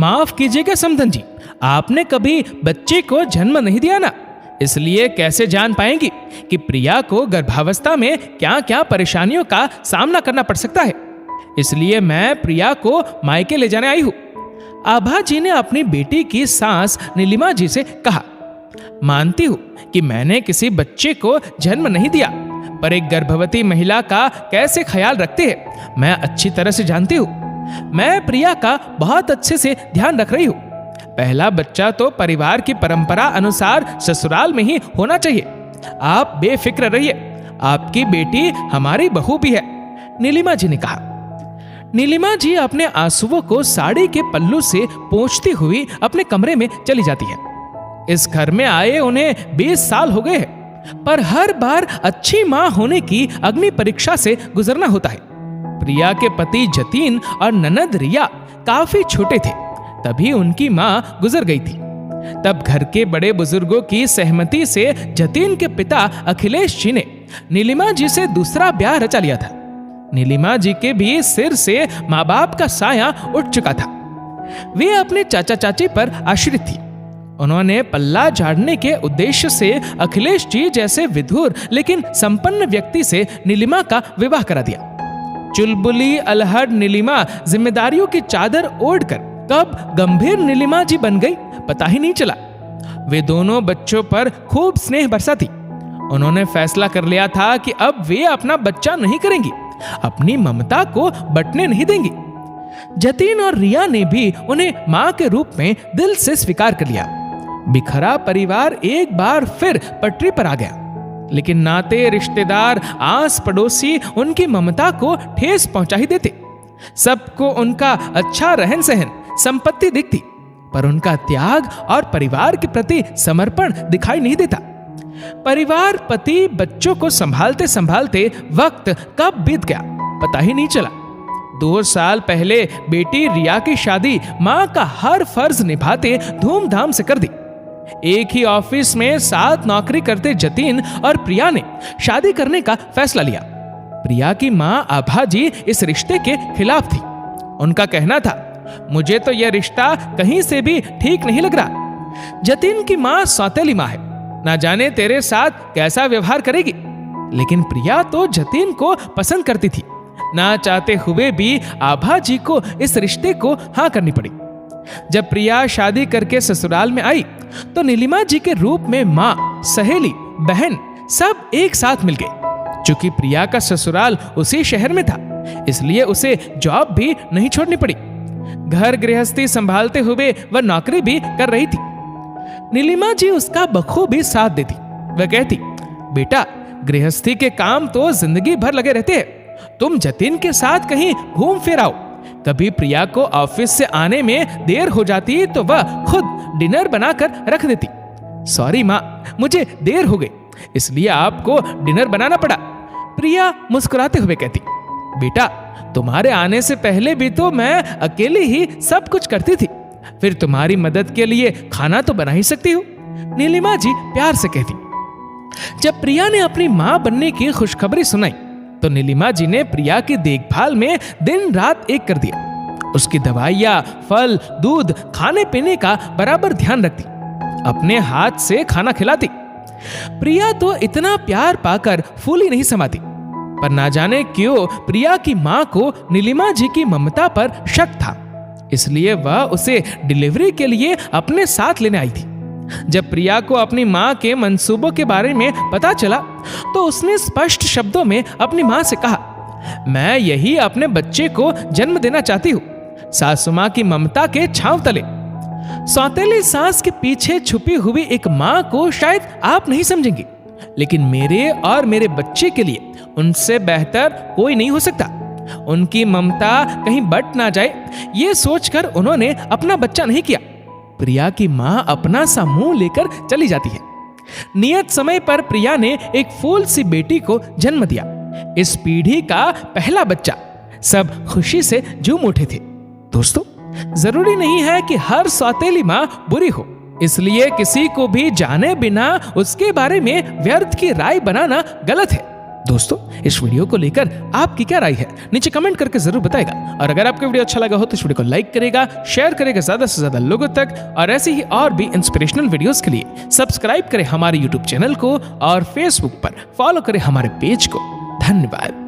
माफ कीजिएगा समधन जी, आपने कभी बच्चे को जन्म नहीं दिया ना, इसलिए कैसे जान पाएंगी कि प्रिया को गर्भावस्था में क्या क्या परेशानियों का सामना करना पड़ सकता है। इसलिए मैं प्रिया को मायके ले जाने आई हूँ। आभा जी ने अपनी बेटी की सास नीलिमा जी से कहा, मानती हूँ कि मैंने किसी बच्चे को जन्म नहीं दिया, पर एक गर्भवती महिला का कैसे ख्याल रखते हैं मैं अच्छी तरह से जानती हूँ। मैं प्रिया का बहुत अच्छे से ध्यान रख रही हूँ। पहला बच्चा तो परिवार की परंपरा अनुसार ससुराल में ही होना चाहिए। आप बेफिक्र रहिए, आपकी बेटी हमारी बहू भी है, नीलिमा जी ने कहा। नीलिमा जी अपने आंसुओं को साड़ी के पल्लू से पोंछती हुई अपने कमरे में चली जाती है। इस घर में आए उन्हें 20 साल हो गए हैं, पर हर बार अच्छी मां होने की अग्नि परीक्षा से गुजरना होता है। प्रिया के पति जतीन और ननद रिया काफी छोटे थे, तभी उनकी मां गुजर गई थी। तब घर के बड़े बुजुर्गों की सहमति से जतीन के पिता अखिलेश जी ने नीलिमा जी से दूसरा ब्याह रचा लिया था। नीलिमा जी के भी सिर से माँ बाप का साया उठ चुका था। वे अपने चाचा चाची पर आश्रित थी। उन्होंने पल्ला झाड़ने के उद्देश्य से अखिलेश जी जैसे विधुर लेकिन संपन्न व्यक्ति से नीलिमा का विवाह करा दिया। चुलबुली अलहड़ नीलिमा जिम्मेदारियों की चादर ओढ़कर कब गंभीर नीलिमा जी बन गई पता ही नहीं चला। वे दोनों बच्चों पर खूब स्नेह बरसाती। उन्होंने फैसला कर लिया था कि अब वे अपना बच्चा नहीं करेंगी, अपनी ममता को बंटने नहीं देंगी। जतीन और रिया ने भी उन्हें मां के रूप में दिल से स्वीकार कर लिया। बिखरा परिवार एक बार फिर पटरी पर आ गया, लेकिन नाते रिश्तेदार आस पड़ोसी उनकी ममता को ठेस पहुंचा ही देते। सबको उनका अच्छा रहन सहन संपत्ति दिखती, पर उनका त्याग और परिवार के प्रति समर्पण दिखाई नहीं देता। परिवार पति बच्चों को संभालते संभालते वक्त कब बीत गया पता ही नहीं चला। 2 साल पहले बेटी रिया की शादी मां का हर फर्ज निभाते धूमधाम से कर दी। एक ही ऑफिस में साथ नौकरी करते जतीन और प्रिया ने शादी करने का फैसला लिया। प्रिया की मां आभा जी इस रिश्ते के खिलाफ थी। उनका कहना था, मुझे तो यह रिश्ता कहीं से भी ठीक नहीं लग रहा। जतीन की मां सौतेली मां है, ना जाने तेरे साथ कैसा व्यवहार करेगी। लेकिन प्रिया तो जतीन को पसंद करती थी। ना चाहते हुए भी आभा जी को इस रिश्ते को हाँ करनी पड़ी। जब प्रिया शादी करके ससुराल में आई तो नीलिमा जी के रूप में माँ, सहेली, बहन सब एक साथ मिल गए। चूंकि प्रिया का ससुराल उसी शहर में था, इसलिए उसे जॉब भी नहीं छोड़नी पड़ी। घर गृहस्थी संभालते हुए वह नौकरी भी कर रही थी। नीलिमा जी उसका बखूबी साथ देती। वह कहती, बेटा गृहस्थी के काम तो जिंदगी भर लगे रहते हैं, तुम जतीन के साथ कहीं घूम फिर आओ। कभी प्रिया को ऑफिस से आने में देर हो जाती तो वह खुद डिनर बनाकर रख देती। सॉरी माँ, मुझे देर हो गई, इसलिए आपको डिनर बनाना पड़ा। प्रिया मुस्कुराते हुए कहती, बेटा तुम्हारे आने से पहले भी तो मैं अकेली ही सब कुछ करती थी, फिर तुम्हारी मदद के लिए खाना तो बना ही सकती हूँ, नीलिमा जी प्यार से कहती। जब प्रिया ने अपनी मां बनने की खुशखबरी सुनाई तो नीलिमा जी ने प्रिया की देखभाल में दिन रात एक कर दिया। उसकी दवाइयाँ, फल, दूध, खाने पीने का बराबर ध्यान रखती, अपने हाथ से खाना खिलाती। प्रिया तो इतना प्यार पाकर फूली नहीं समाती, पर ना जाने क्यों प्रिया की मां को नीलिमा जी की ममता पर शक था। इसलिए वह उसे डिलीवरी के लिए अपने साथ लेने आई थी। जब प्रिया को अपनी मां के मंसूबों के बारे में पता चला तो उसने स्पष्ट शब्दों में अपनी मां से कहा, मैं यही अपने बच्चे को जन्म देना चाहती हूँ, सासू मां की ममता के छांव तले। सौतेली सास के पीछे छुपी हुई एक मां को शायद आप नहीं समझेंगे, लेकिन मेरे और मेरे बच्चे के लिए उनसे बेहतर कोई नहीं हो सकता। उनकी ममता कहीं बट ना जाए, ये सोचकर उन्होंने अपना बच्चा नहीं किया। प्रिया की मां अपना सा मुंह लेकर चली जाती है। नियत समय पर प्रिया ने एक फूल सी बेटी को जन्म दिया। इस पीढ़ी का पहला बच्चा। सब खुशी से झूम उठे थे। दोस्तों, जरूरी नहीं है कि हर सौतेली मां बुरी हो, इसलिए किसी को भी जाने बिना उसके बारे में व्यर्थ की राय बनाना गलत है। दोस्तों, इस वीडियो को लेकर आपकी क्या राय है नीचे कमेंट करके जरूर बताएगा। और अगर आपको वीडियो अच्छा लगा हो तो इस वीडियो को लाइक करेगा, शेयर करेगा ज्यादा से ज्यादा लोगों तक। और ऐसे ही और भी इंस्पिरेशनल वीडियोस के लिए सब्सक्राइब करें हमारे यूट्यूब चैनल को और फेसबुक पर फॉलो करें हमारे पेज को। धन्यवाद।